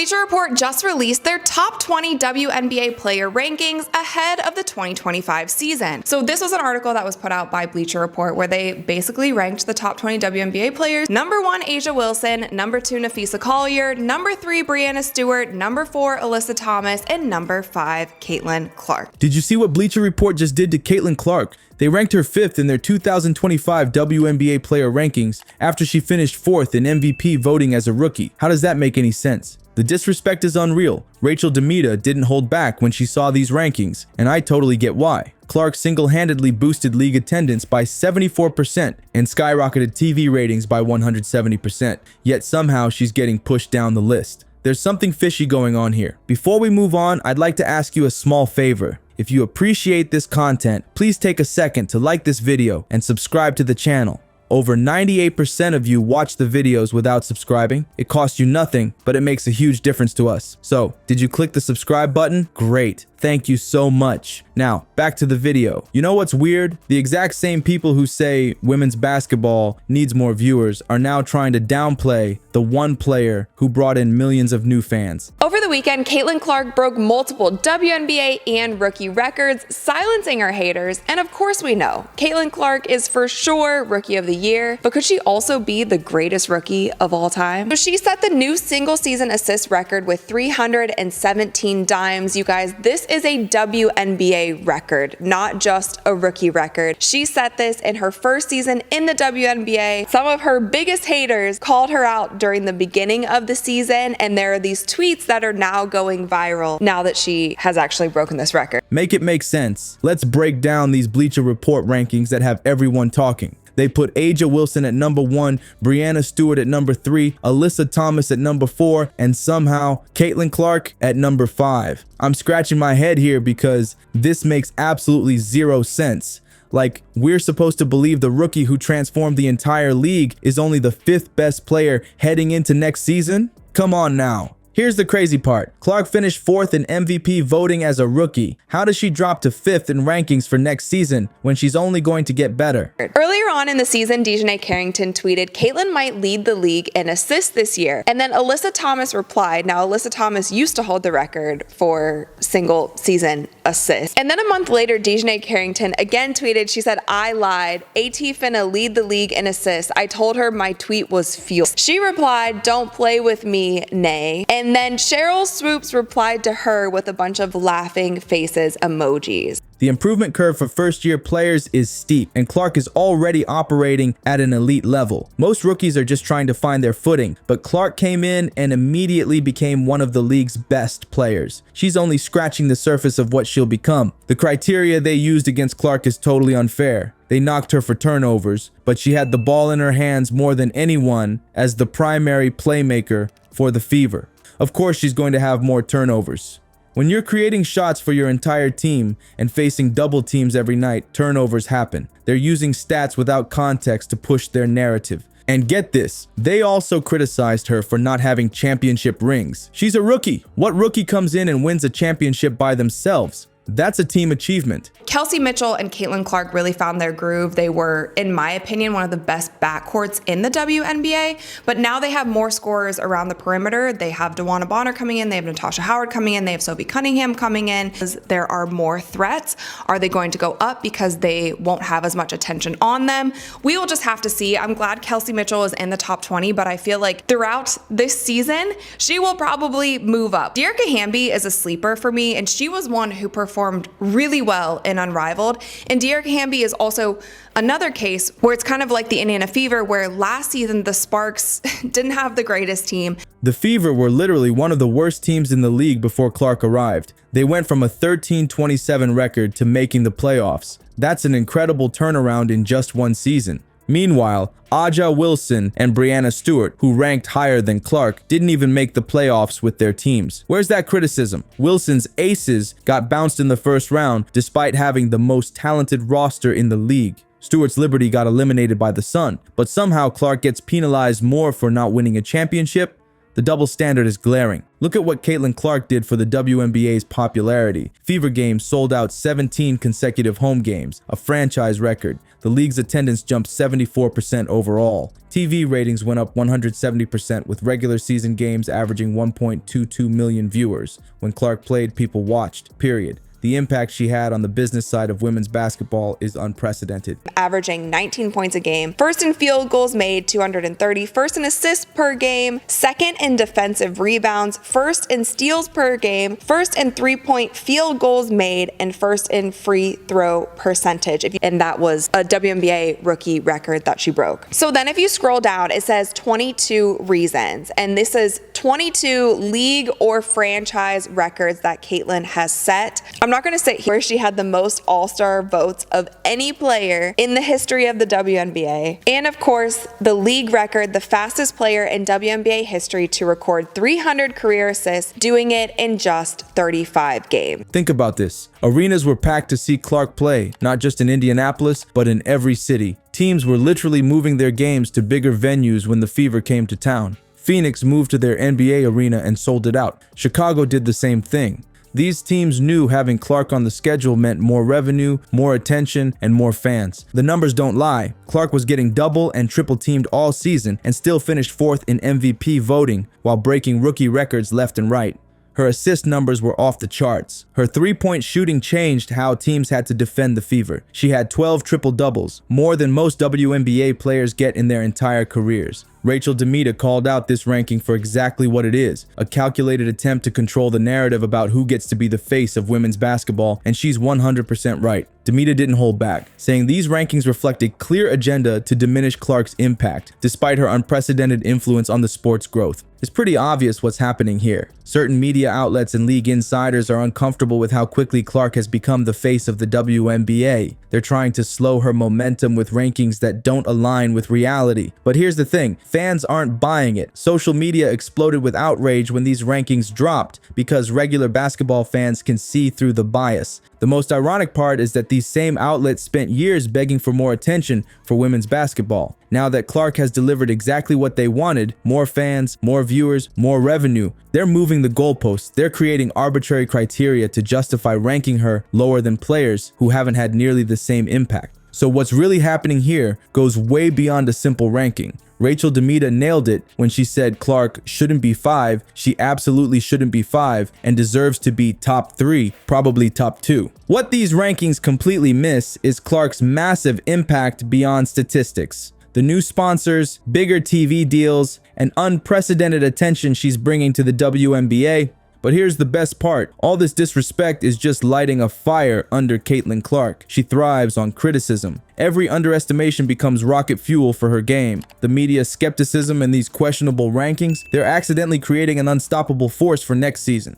Bleacher Report just released their top 20 WNBA player rankings ahead of the 2025 season. So this was an article that was put out by Bleacher Report where they basically ranked the top 20 WNBA players. Number 1, A'ja Wilson. Number 2, Napheesa Collier. Number 3, Breanna Stewart. Number 4, Alyssa Thomas. And number 5, Caitlin Clark. Did you see what Bleacher Report just did to Caitlin Clark? They ranked her 5th in their 2025 WNBA player rankings after she finished 4th in MVP voting as a rookie. How does that make any sense? The disrespect is unreal. Rachel Demita didn't hold back when she saw these rankings, and I totally get why. Clark single-handedly boosted league attendance by 74% and skyrocketed TV ratings by 170%, yet somehow she's getting pushed down the list. There's something fishy going on here. Before we move on, I'd like to ask you a small favor. If you appreciate this content, please take a second to like this video and subscribe to the channel. Over 98% of you watch the videos without subscribing. It costs you nothing, but it makes a huge difference to us. So, did you click the subscribe button? Great. Thank you so much. Now, back to the video. You know what's weird? The exact same people who say women's basketball needs more viewers are now trying to downplay the one player who brought in millions of new fans. Over the weekend, Caitlin Clark broke multiple WNBA and rookie records, silencing her haters. And of course we know, Caitlin Clark is for sure Rookie of the Year, but could she also be the greatest rookie of all time? So she set the new single season assist record with 317 dimes. You guys, this is a WNBA record, not just a rookie record. She set this in her first season in the WNBA. Some of her biggest haters called her out during the beginning of the season, and there are these tweets that are now going viral now that she has actually broken this record. Make it make sense. Let's break down these Bleacher Report rankings that have everyone talking. They put A'ja Wilson at number 1, Breanna Stewart at number 3, Alyssa Thomas at number 4, and somehow Caitlin Clark at number 5. I'm scratching my head here because this makes absolutely zero sense. Like, we're supposed to believe the rookie who transformed the entire league is only the 5th best player heading into next season? Come on now. Here's the crazy part. Clark finished 4th in MVP voting as a rookie. How does she drop to 5th in rankings for next season when she's only going to get better? Earlier on in the season, Dejanay Carrington tweeted, Caitlin might lead the league in assists this year. And then Alyssa Thomas replied. Now, Alyssa Thomas used to hold the record for single season assists. And then a month later, Dejanay Carrington again tweeted, she said, I lied. AT finna lead the league in assists. I told her my tweet was fuel. She replied, don't play with me, nay. And then Cheryl Swoops replied to her with a bunch of laughing faces emojis. The improvement curve for first-year players is steep, and Clark is already operating at an elite level. Most rookies are just trying to find their footing, but Clark came in and immediately became one of the league's best players. She's only scratching the surface of what she'll become. The criteria they used against Clark is totally unfair. They knocked her for turnovers, but she had the ball in her hands more than anyone as the primary playmaker for the Fever. Of course, she's going to have more turnovers. When you're creating shots for your entire team and facing double teams every night, turnovers happen. They're using stats without context to push their narrative. And get this, they also criticized her for not having championship rings. She's a rookie. What rookie comes in and wins a championship by themselves? That's a team achievement. Kelsey Mitchell and Caitlin Clark really found their groove. They were, in my opinion, one of the best backcourts in the WNBA, but now they have more scorers around the perimeter. They have DeWanna Bonner coming in, they have Natasha Howard coming in, they have Sophie Cunningham coming in. There are more threats. Are they going to go up because they won't have as much attention on them? We will just have to see. I'm glad Kelsey Mitchell is in the top 20, but I feel like throughout this season, she will probably move up. Dearica Hamby is a sleeper for me, and she was one who performed really well in Unrivaled. And Dearica Hamby is also another case where it's kind of like the Indiana Fever, where last season the Sparks didn't have the greatest team. The Fever were literally one of the worst teams in the league before Clark arrived. They went from a 13-27 record to making the playoffs. That's an incredible turnaround in just one season. Meanwhile, A'ja Wilson and Breanna Stewart, who ranked higher than Clark, didn't even make the playoffs with their teams. Where's that criticism? Wilson's aces got bounced in the first round despite having the most talented roster in the league. Stewart's Liberty got eliminated by the Sun, but somehow Clark gets penalized more for not winning a championship. The double standard is glaring. Look at what Caitlin Clark did for the WNBA's popularity. Fever Games sold out 17 consecutive home games, a franchise record. The league's attendance jumped 74% overall. TV ratings went up 170%, with regular season games averaging 1.22 million viewers. When Clark played, people watched, period. The impact she had on the business side of women's basketball is unprecedented. Averaging 19 points a game, first in field goals made, 230, first in assists per game, second in defensive rebounds, first in steals per game, first in three-point field goals made, and first in free throw percentage. And that was a WNBA rookie record that she broke. So then if you scroll down, it says 22 reasons, and this is 22 league or franchise records that Caitlin has set. I'm not going to say where she had the most all-star votes of any player in the history of the WNBA. And of course, the league record, the fastest player in WNBA history to record 300 career assists, doing it in just 35 games. Think about this. Arenas were packed to see Clark play, not just in Indianapolis, but in every city. Teams were literally moving their games to bigger venues when the Fever came to town. Phoenix moved to their NBA arena and sold it out. Chicago did the same thing. These teams knew having Clark on the schedule meant more revenue, more attention, and more fans. The numbers don't lie. Clark was getting double and triple teamed all season and still finished fourth in MVP voting while breaking rookie records left and right. Her assist numbers were off the charts. Her three-point shooting changed how teams had to defend the Fever. She had 12 triple-doubles, more than most WNBA players get in their entire careers. Rachel Demita called out this ranking for exactly what it is, a calculated attempt to control the narrative about who gets to be the face of women's basketball, and she's 100% right. Demita didn't hold back, saying these rankings reflect a clear agenda to diminish Clark's impact, despite her unprecedented influence on the sport's growth. It's pretty obvious what's happening here. Certain media outlets and league insiders are uncomfortable with how quickly Clark has become the face of the WNBA. They're trying to slow her momentum with rankings that don't align with reality. But here's the thing, fans aren't buying it. Social media exploded with outrage when these rankings dropped because regular basketball fans can see through the bias. The most ironic part is that these same outlets spent years begging for more attention for women's basketball. Now that Clark has delivered exactly what they wanted, more fans, more viewers, more revenue, they're moving the goalposts. They're creating arbitrary criteria to justify ranking her lower than players who haven't had nearly the same impact. So what's really happening here goes way beyond a simple ranking. Rachel Demita nailed it when she said Clark shouldn't be 5, she absolutely shouldn't be 5, and deserves to be top 3, probably top 2. What these rankings completely miss is Clark's massive impact beyond statistics. The new sponsors, bigger TV deals, and unprecedented attention she's bringing to the WNBA. But here's the best part. All this disrespect is just lighting a fire under Caitlin Clark. She thrives on criticism. Every underestimation becomes rocket fuel for her game. The media's skepticism and these questionable rankings, they're accidentally creating an unstoppable force for next season.